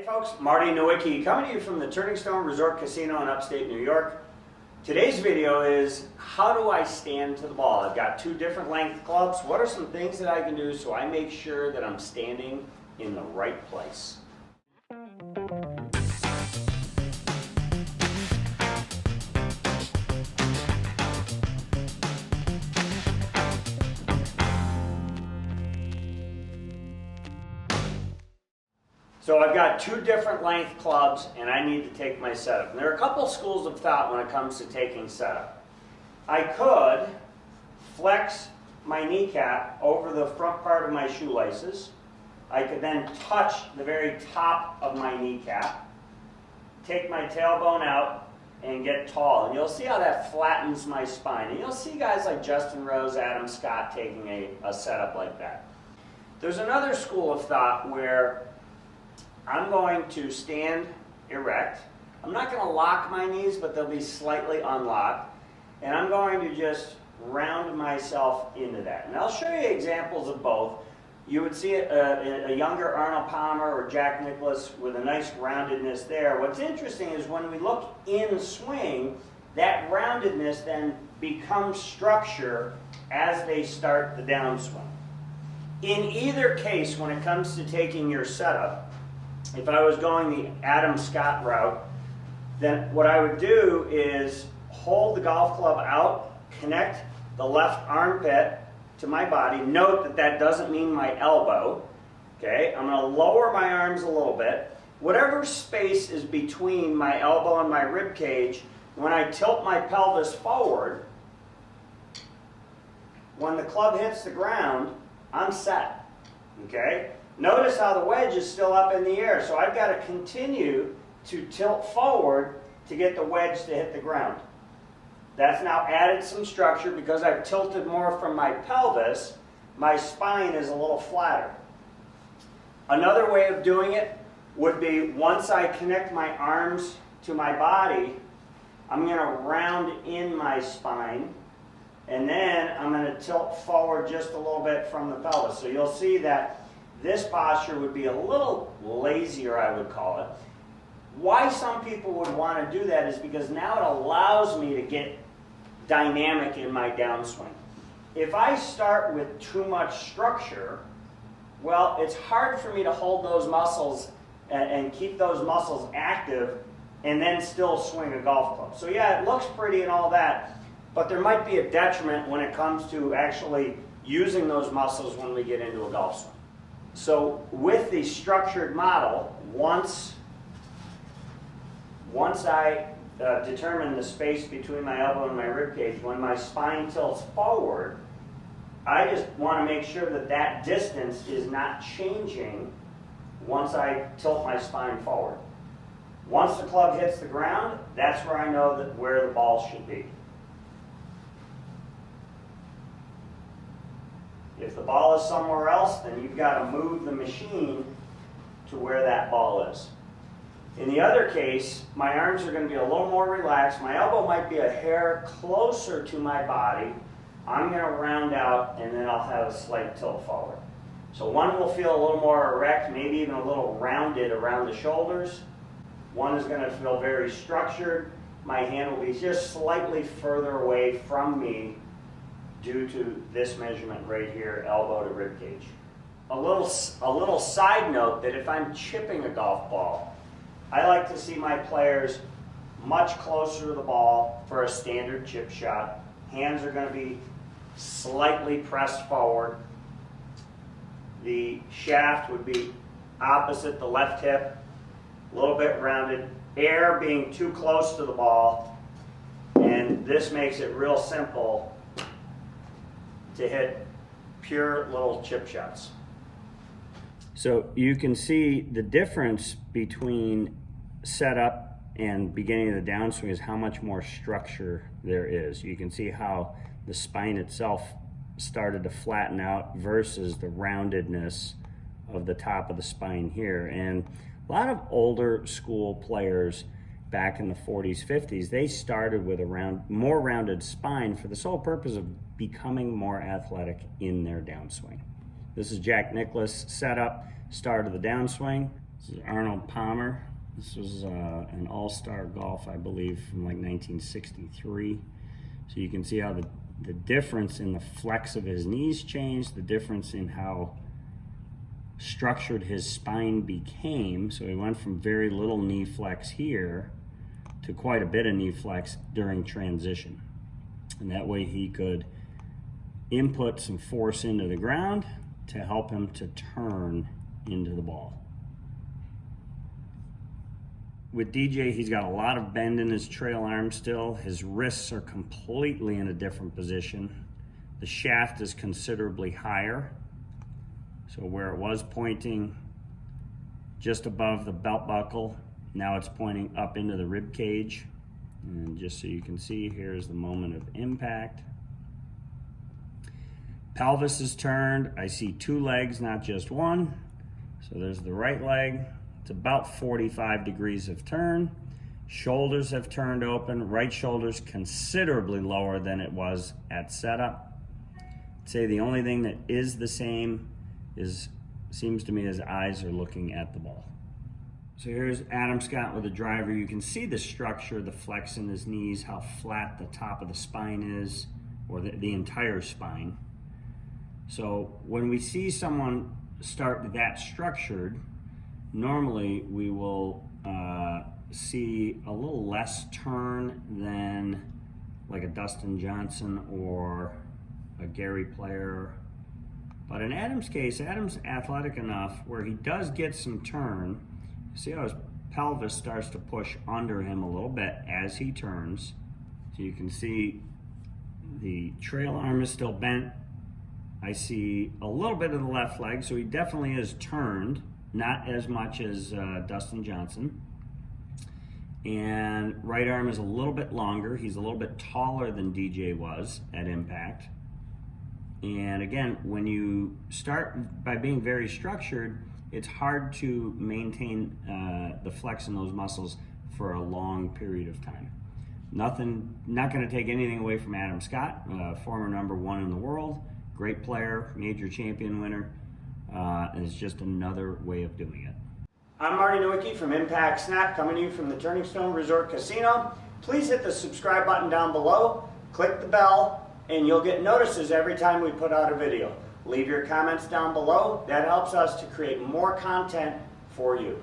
Folks, Marty Nowicki coming to you from the Turning Stone Resort Casino in upstate New York. Today's video is how do I stand to the ball? I've got two different length clubs. What are some things that I can do so I make sure that I'm standing in the right place? So I've got two different length clubs and I need to take my setup. And there are a couple schools of thought when it comes to taking setup. I could flex my kneecap over the front part of my shoelaces. I could then touch the very top of my kneecap, take my tailbone out and get tall. And you'll see how that flattens my spine. And you'll see guys like Justin Rose, Adam Scott taking a setup like that. There's another school of thought where I'm going to stand erect. I'm not going to lock my knees, but they'll be slightly unlocked. And I'm going to just round myself into that. And I'll show you examples of both. You would see a younger Arnold Palmer or Jack Nicklaus with a nice roundedness there. What's interesting is when we look in swing, that roundedness then becomes structure as they start the downswing. In either case, when it comes to taking your setup, if I was going the Adam Scott route, then what I would do is hold the golf club out, connect the left armpit to my body. Note that that doesn't mean my elbow. Okay, I'm going to lower my arms a little bit. Whatever space is between my elbow and my rib cage, when I tilt my pelvis forward, when the club hits the ground, I'm set. Okay? Notice how the wedge is still up in the air, so I've got to continue to tilt forward to get the wedge to hit the ground. That's now added some structure because I've tilted more from my pelvis. My spine is a little flatter. Another way of doing it would be once I connect my arms to my body, I'm going to round in my spine, and then I'm going to tilt forward just a little bit from the pelvis. So you'll see that this posture would be a little lazier, I would call it. Why some people would want to do that is because now it allows me to get dynamic in my downswing. If I start with too much structure, well, it's hard for me to hold those muscles and keep those muscles active and then still swing a golf club. So yeah, it looks pretty and all that, but there might be a detriment when it comes to actually using those muscles when we get into a golf swing. So with the structured model, once I determine the space between my elbow and my rib cage, when my spine tilts forward, I just want to make sure that that distance is not changing once I tilt my spine forward. Once the club hits the ground, that's where I know that where the ball should be. If the ball is somewhere else, then you've got to move the machine to where that ball is. In the other case, my arms are going to be a little more relaxed. My elbow might be a hair closer to my body. I'm going to round out and then I'll have a slight tilt forward. So one will feel a little more erect, maybe even a little rounded around the shoulders. One is going to feel very structured. My hand will be just slightly further away from me due to this measurement right here, elbow to rib cage. A little side note that if I'm chipping a golf ball, I like to see my players much closer to the ball for a standard chip shot. Hands are going to be slightly pressed forward. The shaft would be opposite the left hip, a little bit rounded. Air being too close to the ball, and this makes it real simple to hit pure little chip shots. So you can see the difference between setup and beginning of the downswing is how much more structure there is. You can see how the spine itself started to flatten out versus the roundedness of the top of the spine here. And a lot of older school players back in the 40s, 50s, they started with a more rounded spine for the sole purpose of becoming more athletic in their downswing. This is Jack Nicklaus setup, start of the downswing. This is Arnold Palmer. This was an all-star golf, I believe, from like 1963. So you can see how the difference in the flex of his knees changed, the difference in how structured his spine became. So he went from very little knee flex here to quite a bit of knee flex during transition. And that way he could input some force into the ground to help him to turn into the ball. With DJ, he's got a lot of bend in his trail arm still. His wrists are completely in a different position. The shaft is considerably higher. So where it was pointing just above the belt buckle, now it's pointing up into the rib cage. And just so you can see, here's the moment of impact. Pelvis is turned. I see two legs, not just one. So there's the right leg. It's about 45 degrees of turn. Shoulders have turned open. Right shoulder's considerably lower than it was at setup. I'd say the only thing that is the same seems to me his eyes are looking at the ball. So here's Adam Scott with a driver. You can see the structure, the flex in his knees, how flat the top of the spine is, or the entire spine. So when we see someone start that structured, normally we will see a little less turn than like a Dustin Johnson or a Gary Player. But in Adam's case, Adam's athletic enough where he does get some turn. See how his pelvis starts to push under him a little bit as he turns. So you can see the trail arm is still bent. I see a little bit of the left leg, so he definitely is turned, not as much as Dustin Johnson. And right arm is a little bit longer. He's a little bit taller than DJ was at impact. And again, when you start by being very structured, it's hard to maintain the flex in those muscles for a long period of time. Not going to take anything away from Adam Scott, former #1 in the world, great player, major champion winner, and it's just another way of doing it. I'm Marty Nowicki from Impact Snap, coming to you from the Turning Stone Resort Casino. Please hit the subscribe button down below, click the bell, and you'll get notices every time we put out a video. Leave your comments down below. That helps us to create more content for you.